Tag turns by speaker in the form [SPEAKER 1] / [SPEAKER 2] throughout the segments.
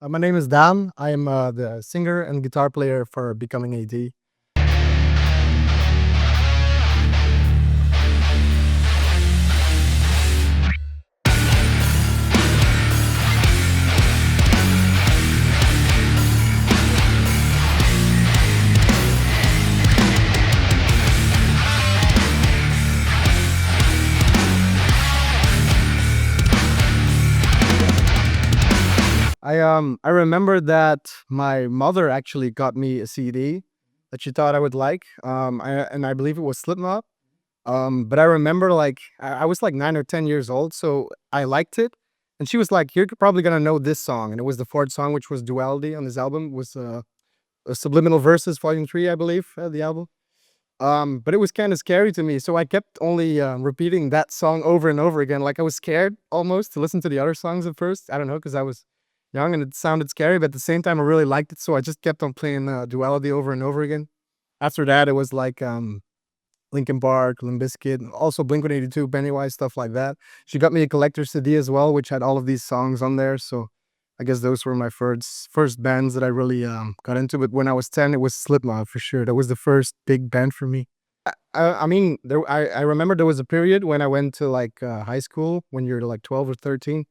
[SPEAKER 1] My name is Daan. I am the singer and guitar player for Becoming AD. I remember that my mother actually got me a CD that she thought I would like. And I believe it was Slipknot. But I remember like I was like 9 or 10 years old, so I liked it. And she was like, "You're probably gonna know this song," and it was the fourth song, which was Duality on this album. It was Subliminal Verses Volume 3, I believe, the album. But it was kind of scary to me, so I kept only repeating that song over and over again. Like I was scared almost to listen to the other songs at first. I don't know, because I was young and it sounded scary, but at the same time I really liked it, so I just kept on playing Duality over and over again. After that, it was like Linkin Park, Limp Bizkit, also Blink-182, Pennywise, stuff like that. She got me a collector's CD as well, which had all of these songs on there. So I guess those were my first bands that I really got into. But when I was 10, it was Slipknot for sure. That was the first big band for me. I mean, I remember there was a period when I went to like high school when you're like 12 or 13.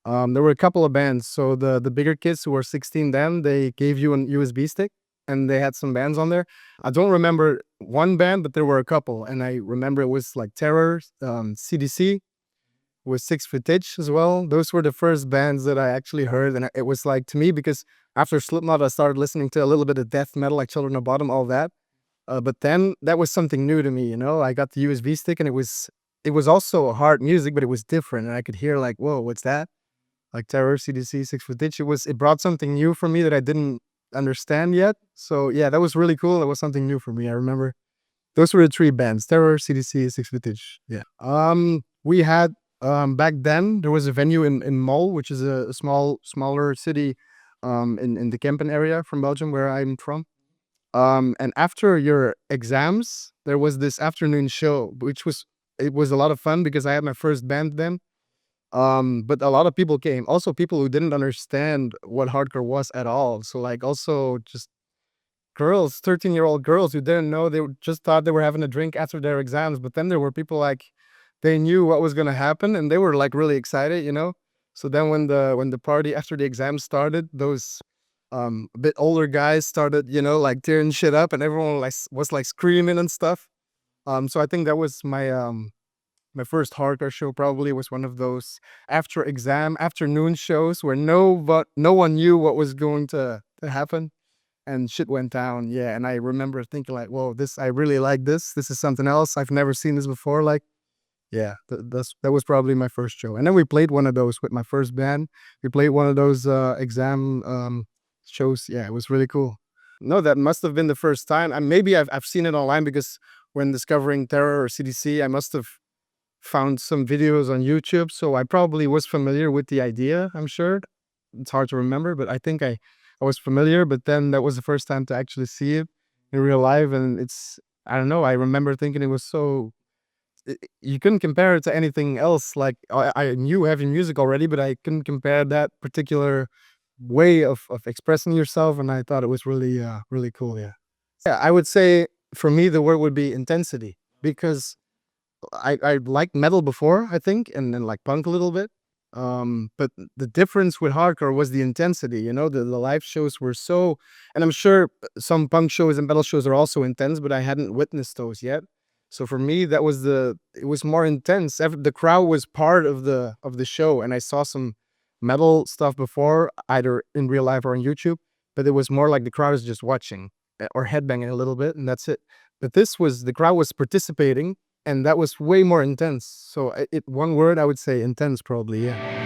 [SPEAKER 1] There were a couple of bands. So the bigger kids who were 16 then, they gave you an USB stick and they had some bands on there. I don't remember one band, but there were a couple. And I remember it was like Terror, CDC, with 6 Foot Itch as well. Those were the first bands that I actually heard. And it was like, to me, because after Slipknot, I started listening to a little bit of death metal, like Children of Bottom, all that. But then that was something new to me, you know? I got the USB stick and it was also hard music, but it was different. And I could hear like, whoa, what's that? Like Terror, CDC, 6 Foot Itch. It brought something new for me that I didn't understand yet. So yeah, that was really cool. That was something new for me. I remember those were the 3 bands: Terror, CDC, 6 Foot Itch. Yeah. We had back then there was a venue in Mol, which is a smaller city in the Kempen area from Belgium, where I'm from. And after your exams, there was this afternoon show, it was a lot of fun because I had my first band then. But a lot of people came, also people who didn't understand what hardcore was at all. So like also just girls, 13-year-old girls who didn't know, just thought they were having a drink after their exams. But then there were people like, they knew what was gonna happen and they were like really excited, you know? So then when the party after the exam started, those a bit older guys started, you know, like tearing shit up and everyone like was like screaming and stuff. So I think that was my first hardcore show. Probably was one of those after exam afternoon shows where no one knew what was going to happen and shit went down. Yeah, and I remember thinking like, whoa, I really like this. This is something else. I've never seen this before. Like, yeah, that was probably my first show. And then we played one of those with my first band. We played one of those exam shows. Yeah, it was really cool. No, that must have been the first time. And maybe I've seen it online because when discovering Terror or CDC, I must have found some videos on YouTube. So I probably was familiar with the idea, I'm sure. It's hard to remember, but I think I was familiar. But then that was the first time to actually see it in real life. And I don't know, I remember thinking it was so, you couldn't compare it to anything else. Like I knew heavy music already, but I couldn't compare that particular way of expressing yourself. And I thought it was really, really cool. Yeah. Yeah, I would say for me, the word would be intensity, because I liked metal before, I think, and then like punk a little bit. But the difference with hardcore was the intensity, you know, the live shows were so, and I'm sure some punk shows and metal shows are also intense, but I hadn't witnessed those yet. So for me, it was more intense. The crowd was part of the show, and I saw some metal stuff before, either in real life or on YouTube, but it was more like the crowd was just watching or headbanging a little bit, and that's it. But the crowd was participating, and that was way more intense. So one word, I would say intense, probably, yeah.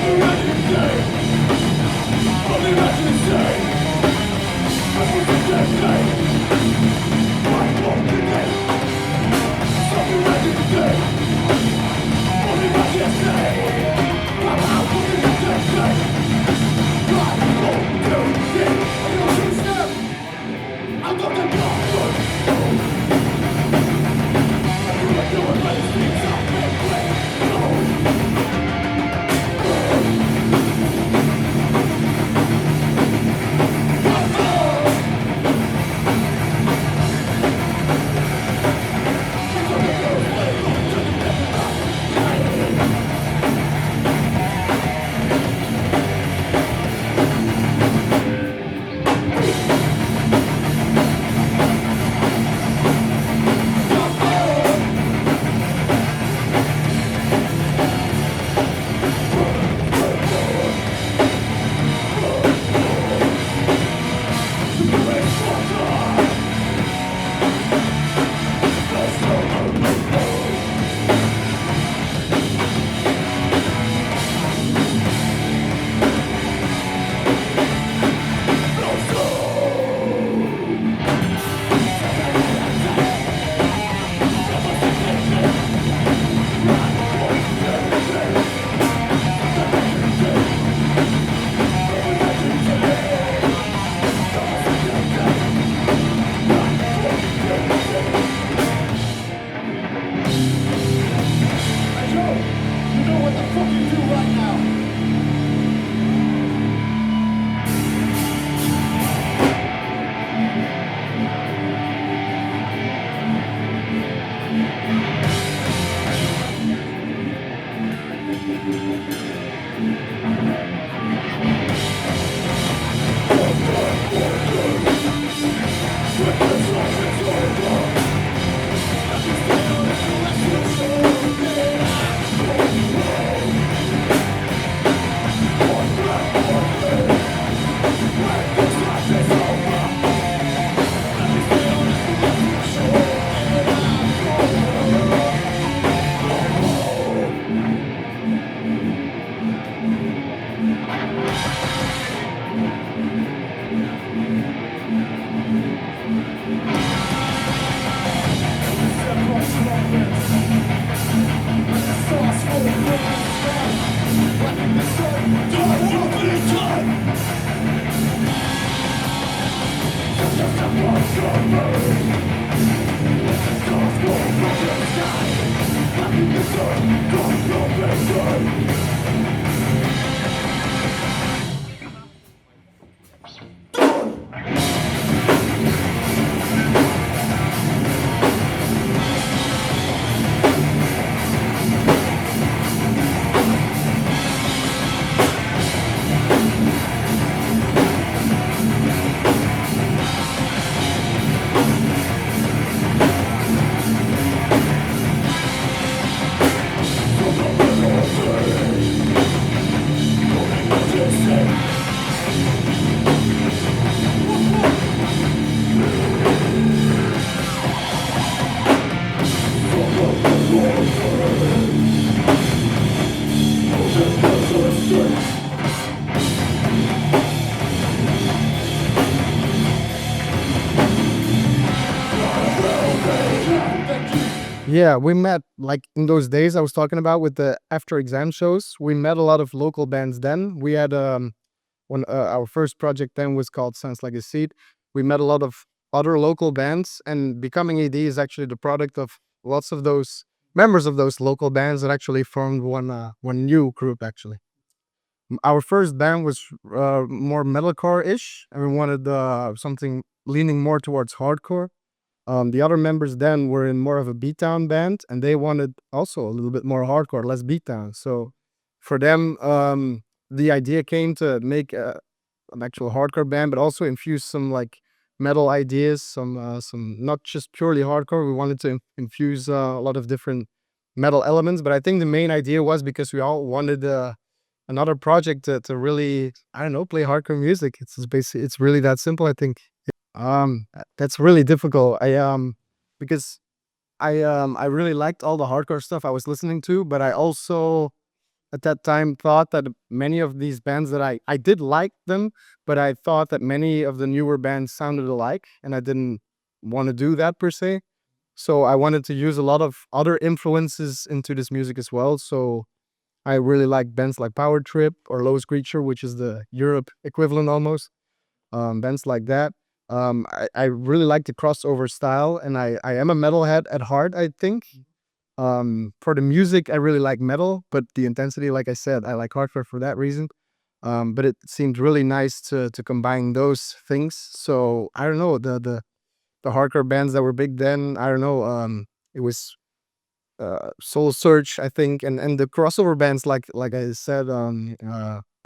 [SPEAKER 2] Ready,
[SPEAKER 1] Yeah, we met like in those days I was talking about with the after exam shows. We met a lot of local bands then. We had when our first project then was called Sounds Like a Seed. We met a lot of other local bands, and becoming AD is actually the product of lots of those members of those local bands that actually formed one new group actually. Our first band was more metalcore-ish, and we wanted something leaning more towards hardcore. The other members then were in more of a beatdown band, and they wanted also a little bit more hardcore, less beatdown. So for them, the idea came to make an actual hardcore band, but also infuse some like metal ideas, some not just purely hardcore. We wanted to infuse a lot of different metal elements, but I think the main idea was because we all wanted another project to really, I don't know, play hardcore music. It's basically, it's really that simple, I think. That's really difficult. Because I really liked all the hardcore stuff I was listening to, but I also at that time thought that many of these bands that I did like them, but I thought that many of the newer bands sounded alike, and I didn't want to do that per se. So I wanted to use a lot of other influences into this music as well. So I really like bands like Power Trip or Lowest Creature, which is the Europe equivalent almost. Bands like that. I really like the crossover style, and I am a metalhead at heart, I think. For the music, I really like metal, but the intensity, like I said, I like hardcore for that reason. But it seemed really nice to combine those things. So I don't know, the hardcore bands that were big then, I don't know, it was Soul Search, I think, and the crossover bands like I said,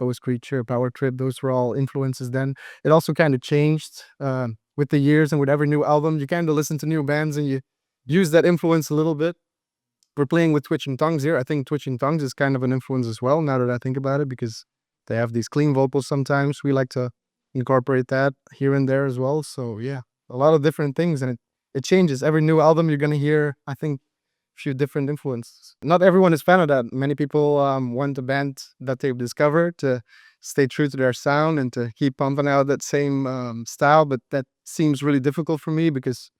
[SPEAKER 1] Lowest Creature, Power Trip, those were all influences then. It also kind of changed with the years, and with every new album, you kind of listen to new bands and you use that influence a little bit. We're playing with Twitching Tongues here. I think Twitching Tongues is kind of an influence as well, now that I think about it, because they have these clean vocals sometimes. We like to incorporate that here and there as well. So yeah, a lot of different things, and it changes. Every new album you're gonna hear, I think, a few different influences. Not everyone is fan of that. Many people want a band that they've discovered to stay true to their sound and to keep pumping out that same style, but that seems really difficult for me because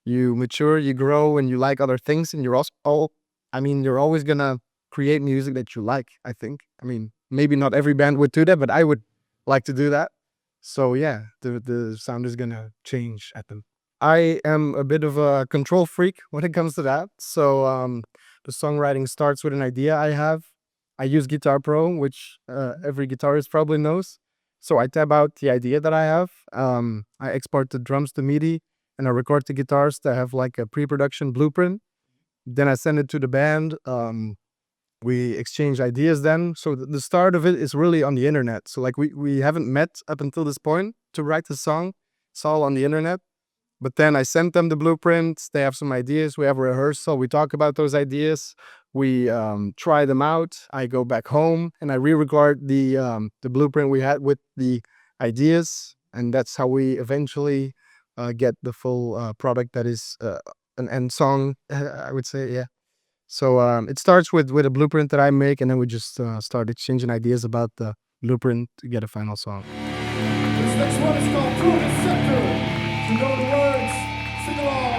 [SPEAKER 1] you mature, you grow, and you like other things, and you're also, I mean, you're always gonna create music that you like, I think. I mean, maybe not every band would do that, but I would like to do that. So yeah, the sound is gonna change at them. I am a bit of a control freak when it comes to that. So the songwriting starts with an idea I have. I use Guitar Pro, which every guitarist probably knows. So I tab out the idea that I have. I export the drums to MIDI, and I record the guitars to have like a pre-production blueprint. Then I send it to the band. We exchange ideas then. So the start of it is really on the internet. So like we haven't met up until this point to write the song. It's all on the internet. But then I sent them the blueprints. They have some ideas. We have a rehearsal. We talk about those ideas. We try them out. I go back home and I re-record the blueprint we had with the ideas, and that's how we eventually get the full product that is an end song. I would say, yeah. So it starts with a blueprint that I make, and then we just start exchanging ideas about the blueprint to get a final song.
[SPEAKER 2] This next one is called Prune and Scepter. You know the words, sing along.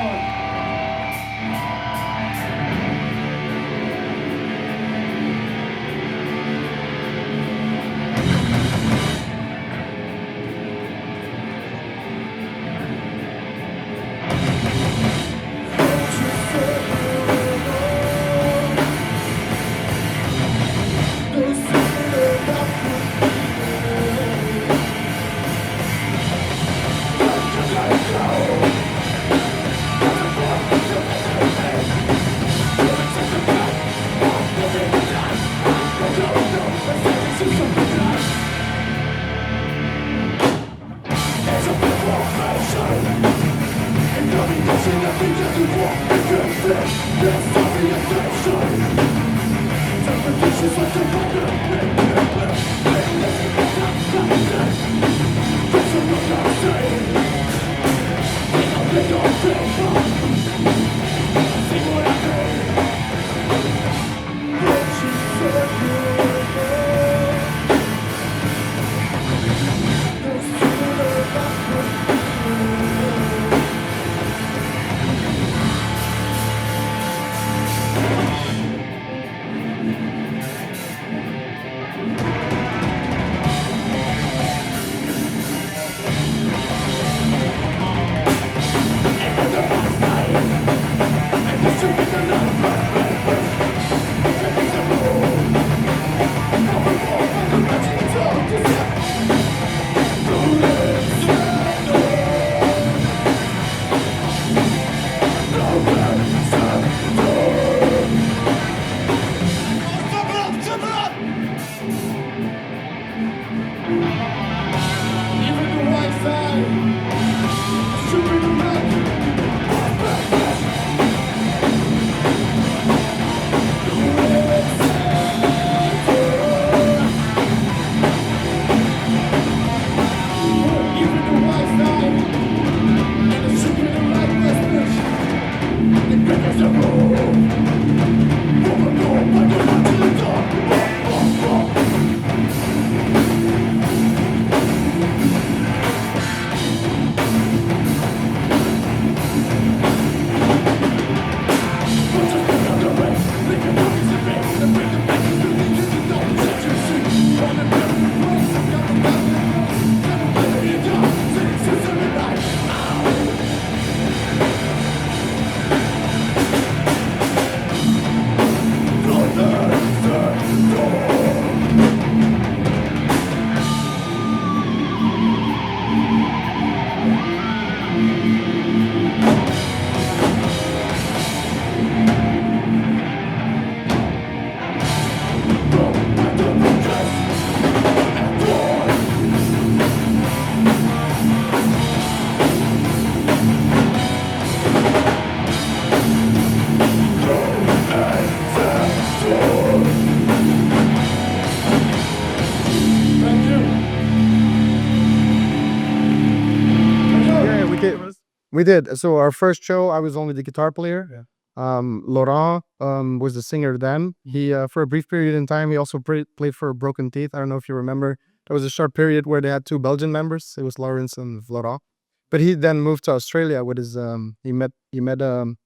[SPEAKER 1] We did. So our first show, I was only the guitar player. Yeah. Laurent was the singer then. He for a brief period in time, he also played for Broken Teeth. I don't know if you remember. There was a short period where they had two Belgian members. It was Lawrence and Laurent. But he then moved to Australia with his he met a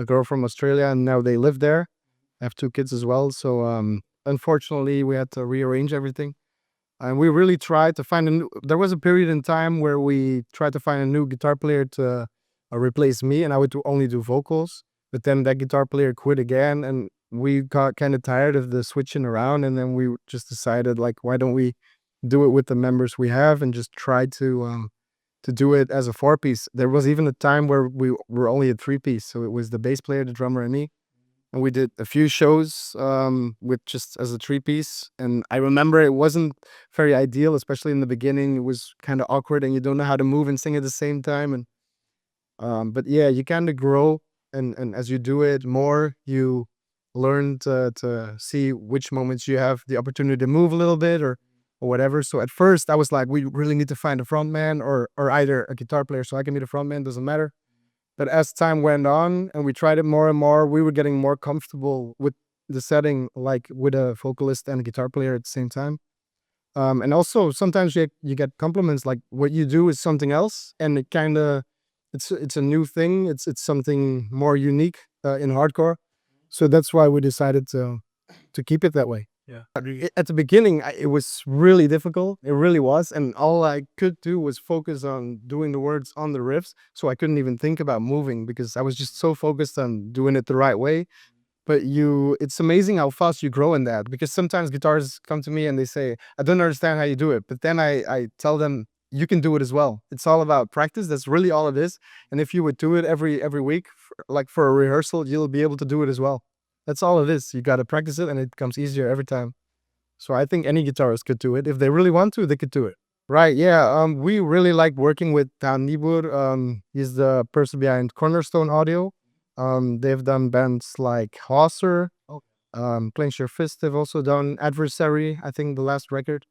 [SPEAKER 1] girl from Australia, and now they live there. I have two kids as well. So unfortunately, we had to rearrange everything. And we really tried to find a new. There was a period in time where we tried to find a new guitar player to replace me, and I would only do vocals. But then that guitar player quit again, and we got kind of tired of the switching around. And then we just decided, like, why don't we do it with the members we have and just try to do it as a 4-piece. There was even a time where we were only a 3-piece, so it was the bass player, the drummer, and me. And we did a few shows with just as a 3-piece. And I remember it wasn't very ideal, especially in the beginning. It was kind of awkward, and you don't know how to move and sing at the same time. And but yeah, you kind of grow, and as you do it more, you learn to see which moments you have the opportunity to move a little bit or whatever. So at first, I was like, we really need to find a front man or either a guitar player so I can be the front man. Doesn't matter. But as time went on and we tried it more and more, we were getting more comfortable with the setting, like with a vocalist and a guitar player at the same time. And also sometimes you get compliments, like what you do is something else, and it kind of it's a new thing. It's something more unique in hardcore. So that's why we decided to keep it that way.
[SPEAKER 3] Yeah.
[SPEAKER 1] At the beginning, it was really difficult. It really was. And all I could do was focus on doing the words on the riffs. So I couldn't even think about moving because I was just so focused on doing it the right way. But it's amazing how fast you grow in that, because sometimes guitarists come to me and they say, I don't understand how you do it. But then I tell them, you can do it as well. It's all about practice. That's really all it is. And if you would do it every week, like for a rehearsal, you'll be able to do it as well. That's all it is. You got to practice it, and it becomes easier every time. So I think any guitarist could do it. If they really want to, they could do it. Right, yeah. We really like working with Daan He's the person behind Cornerstone Audio. They've done bands like Hauser, Clench Your Fist. They've also done Adversary, I think the last record.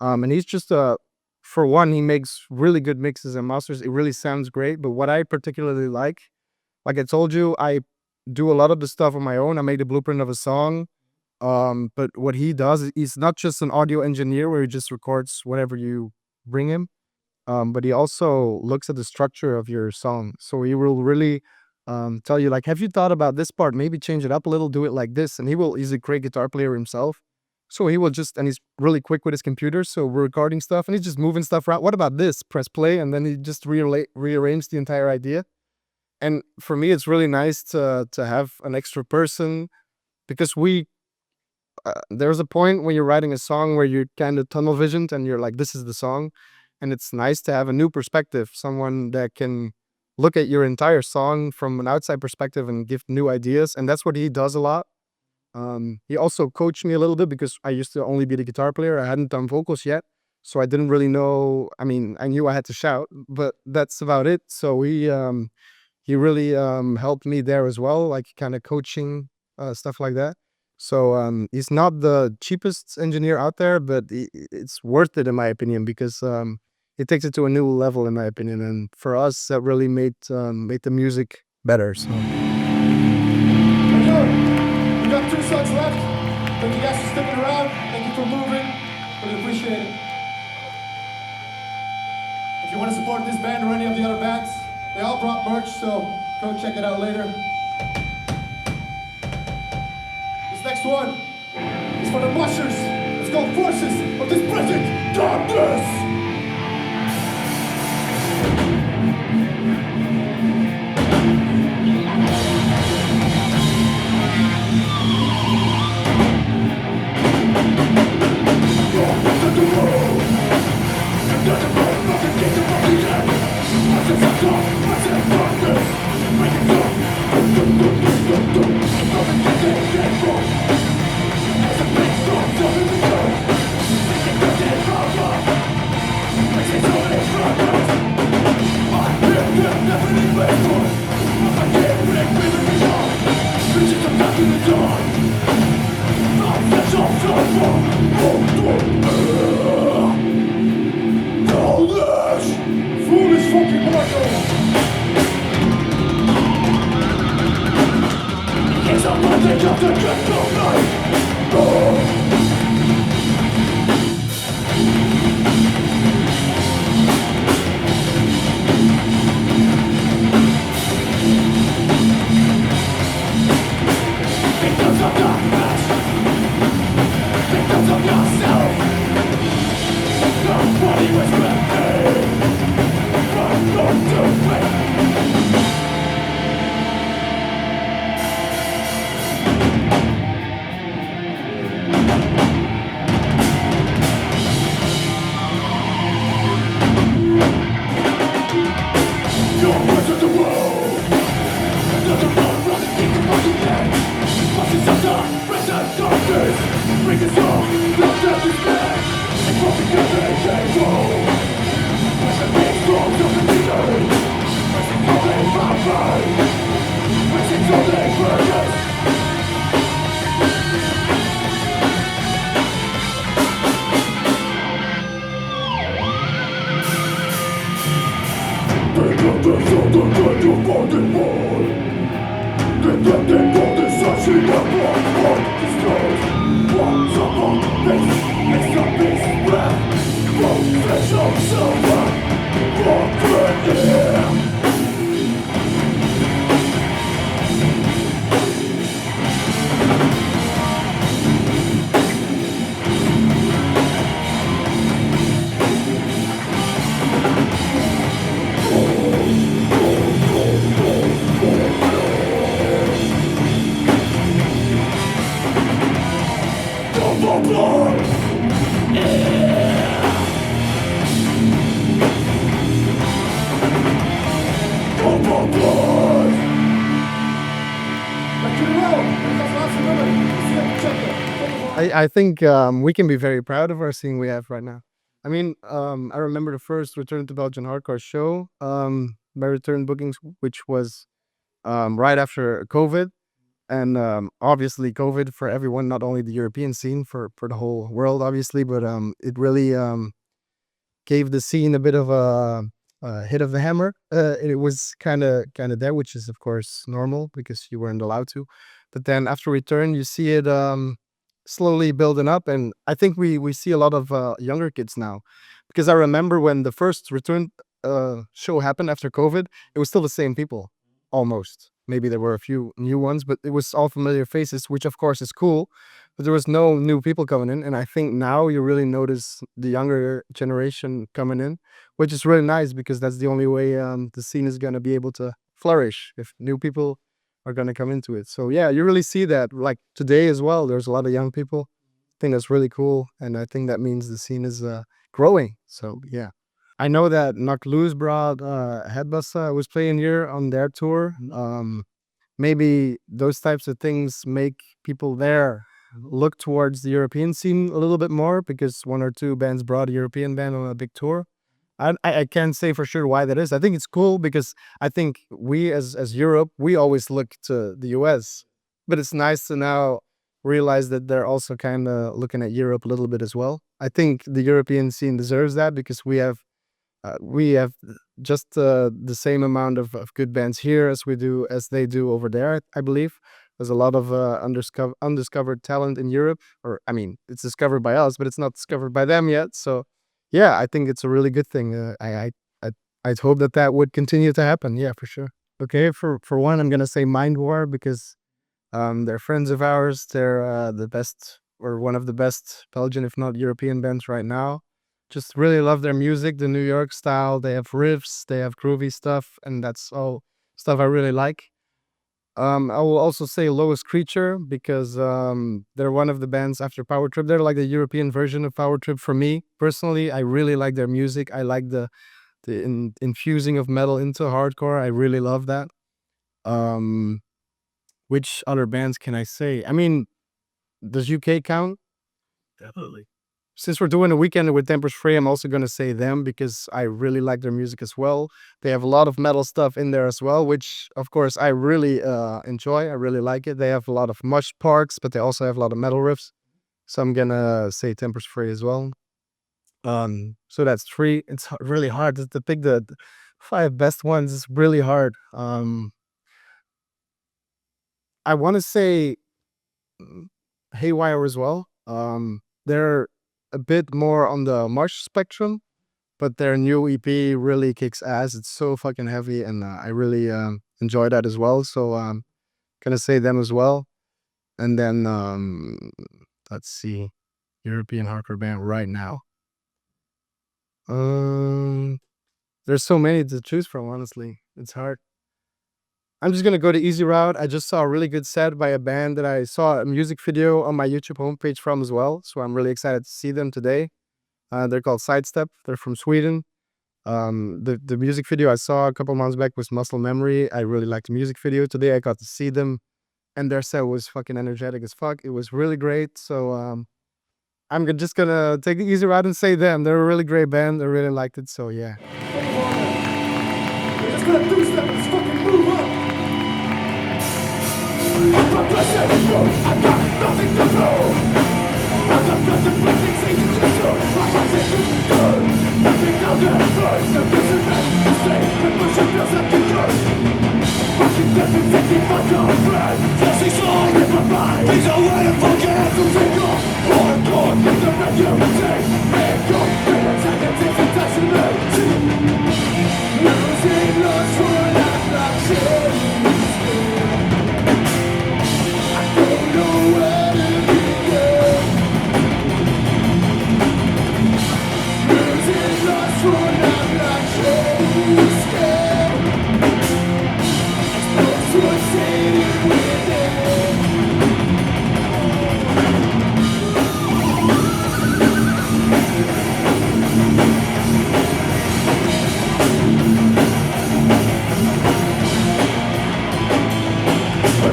[SPEAKER 1] And he's just for one, he makes really good mixes and masters. It really sounds great. But what I particularly like I told you, I do a lot of the stuff on my own. I made a blueprint of a song. But what he does is he's not just an audio engineer where he just records whatever you bring him. But he also looks at the structure of your song. So he will really tell you, like, have you thought about this part? Maybe change it up a little, do it like this. And he's a great guitar player himself. So he will and he's really quick with his computer. So we're recording stuff and he's just moving stuff around. What about this? Press play. And then he just rearrange the entire idea. And for me, it's really nice to have an extra person, because there's a point when you're writing a song where you're kind of tunnel visioned and you're like, this is the song. And it's nice to have a new perspective, someone that can look at your entire song from an outside perspective and give new ideas. And that's what he does a lot. He also coached me a little bit because I used to only be the guitar player. I hadn't done vocals yet. So I didn't really know. I mean, I knew I had to shout, but that's about it. So he really helped me there as well, like kind of coaching, stuff like that. So he's not the cheapest engineer out there, but it's worth it in my opinion, because it takes it to a new level in my opinion. And for us, that really made the music better. So.
[SPEAKER 2] We got 2 songs left. Thank you guys for sticking around. Thank you for moving. Really appreciate it. If you want to support this band or any of the other bands, they all brought merch, so go check it out later. This next one is for the mushers. It's called Forces of this Present Darkness. Foolish fucking mortal! Nothing else to get no life. Victims of darkness, victims of yourself. Nobody was ready, but not to wait. Your words of the world, not the blood running deep from the end. Voices of the present darkness, bring us all, not that despair. And from together they roll, as the big storms of the leader. Pressing all they fight, pressing all they burn us. They got the soul to turn your body wall. They got the such a blood on the stars. Once upon this, it's a beast breath. From flesh of silver, from the air. Double blood. Double blood.
[SPEAKER 1] I think we can be very proud of our scene we have right now. I mean, I remember the first Return to Belgian Hardcore show, by Return Bookings, which was right after COVID. And obviously, COVID for everyone, not only the European scene, for the whole world, obviously, but it really gave the scene a bit of a hit of the hammer. It was kind of there, which is of course normal because you weren't allowed to. But then after Return, you see it slowly building up, and I think we see a lot of younger kids now, because I remember when the first Return show happened after COVID, it was still the same people almost. Maybe there were a few new ones, but it was all familiar faces, which of course is cool. But there was no new people coming in, and I think now you really notice the younger generation coming in, which is really nice because that's the only way the scene is gonna be able to flourish if new people are gonna come into it. So yeah, you really see that like today as well. There's a lot of young people. I think that's really cool, and I think that means the scene is growing. So yeah. I know that Knock Loose brought Headbuster was playing here on their tour. Maybe those types of things make people there look towards the European scene a little bit more because one or two bands brought a European band on a big tour. I can't say for sure why that is. I think it's cool because I think we as Europe, we always look to the US. But it's nice to now realize that they're also kind of looking at Europe a little bit as well. I think the European scene deserves that because we have just the same amount of good bands here as they do over there. I believe there's a lot of undiscovered talent in Europe, or I mean, it's discovered by us, but it's not discovered by them yet. So, yeah, I think it's a really good thing. I I'd hope that that would continue to happen. Yeah, for sure. Okay, for one, I'm gonna say Mind War because they're friends of ours. They're the best or one of the best Belgian, if not European bands right now. Just really love their music, the New York style. They have riffs, they have groovy stuff, and that's all stuff I really like. I will also say Lowest Creature because they're one of the bands after Power Trip. They're like the European version of Power Trip for me personally. I really like their music. I like the infusing of metal into hardcore. I really love that. Um, which other bands can I say? I mean, does UK count?
[SPEAKER 2] Definitely.
[SPEAKER 1] Since we're doing a weekend with Tempers Free, I'm also going to say them because I really like their music as well. They have a lot of metal stuff in there as well, which of course I really enjoy. I really like it. They have a lot of mush parts, but they also have a lot of metal riffs. So I'm going to say Tempers Free as well. So that's three. It's really hard to pick the five best ones. It's really hard. I want to say Haywire as well. They're a bit more on the march spectrum, but their new EP really kicks ass. It's so fucking heavy, and I really enjoy that as well. So gonna say them as well. And then let's see, European hardcore band right now. There's so many to choose from. Honestly, it's hard. I'm just gonna go the easy route. I just saw a really good set by a band that I saw a music video on my YouTube homepage from as well. So I'm really excited to see them today. They're called Sidestep. They're from Sweden. The music video I saw a couple months back was Muscle Memory. I really liked the music video. Today I got to see them, and their set was fucking energetic as fuck. It was really great. So I'm just gonna take the easy route and say them. They're a really great band. I really liked it. So yeah.
[SPEAKER 2] We're just gonna do stuff. Let's fucking move up. I'm not blessed anymore. I've got nothing to prove. I've got nothing but things to do. I'm not taking good. Nothing down there first. The vision that you say. The pushing feels like a curse. Fucking death and taking my girlfriend. Jesse Saw in my mind. He's a way to forget. So take off. Hardcore. Make the red you take. Make your feelings and it takes a testament. Losing lost for that black shit. I don't know where to begin. Losing lost for that black shit. Scared. Exposed what's hidden within.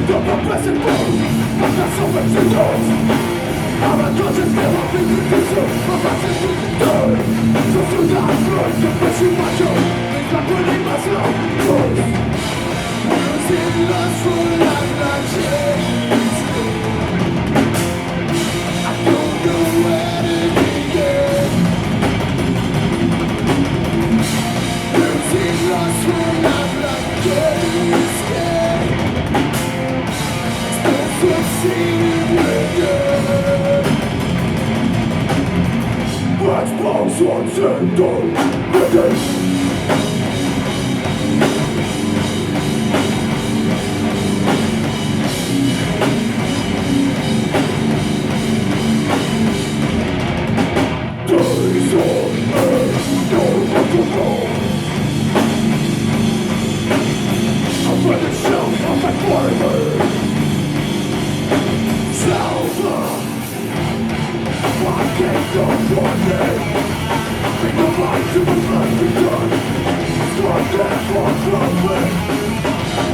[SPEAKER 2] I'm a blessed fool. I've got so much to lose. I'm unconscious, feel I've been confused. My passion's losing dirt. So through that blood, you're pushing my joke. Think I'm putting myself close. Losing lust for life like shit. I don't know where to begin. Losing lust for life like shit. Watch balls on Sendon Ready. Days on earth, no alcohol. I'm by the shelf of my forehead. I can't go one day. Bring the light to the life begun. Start that far from me.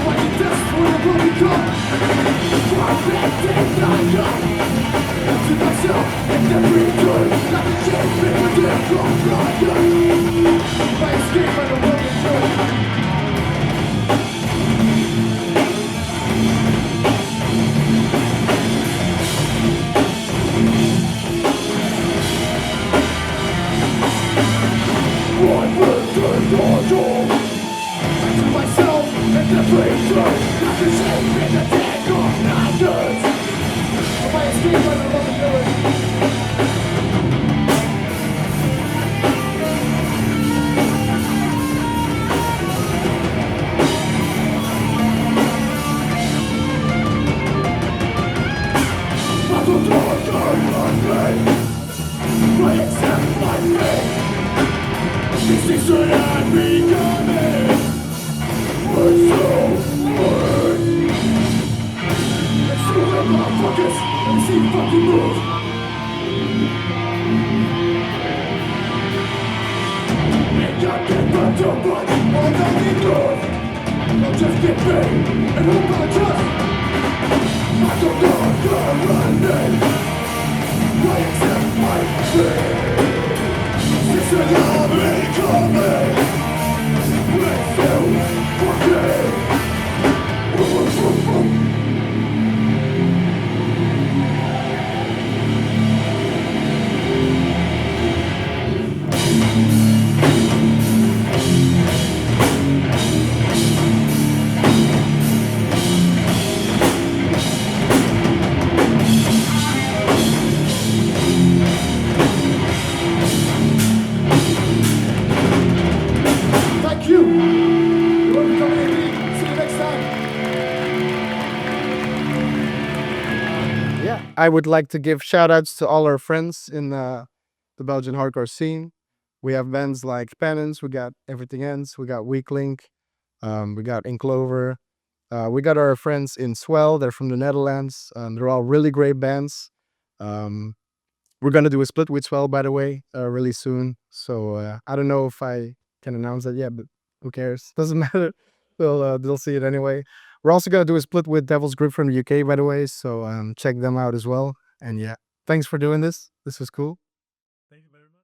[SPEAKER 2] When you desperate will become. I can't take that up. To myself in every turn. Like a champion with their compliance. I escape by the running turn. One word turned on door. To myself and the freezer. Not the shame in the deck of nighters. If I escape by the loving lyrics. I don't know what I'm I accept my fate. These things that I'm becoming were so hard. Let's do it, motherfuckers. Let me see you fucking move. Ain't got get back up, but all that we do. I'll just get paid and hope I just. I don't know the right name. I accept my fate. This is how we coming. With you, fucking.
[SPEAKER 1] I would like to give shout outs to all our friends in the Belgian hardcore scene. We have bands like Penance, we got Everything Ends, we got Weak Link, we got Inklover. We got our friends in Swell, they're from the Netherlands. They're all really great bands. Um, we're gonna do a split with Swell, by the way, really soon. So I don't know if I can announce that yet, but who cares? Doesn't matter. They'll see it anyway. We're also gonna do a split with Devil's Grip from the UK, by the way. So check them out as well. And yeah, thanks for doing this. This was cool.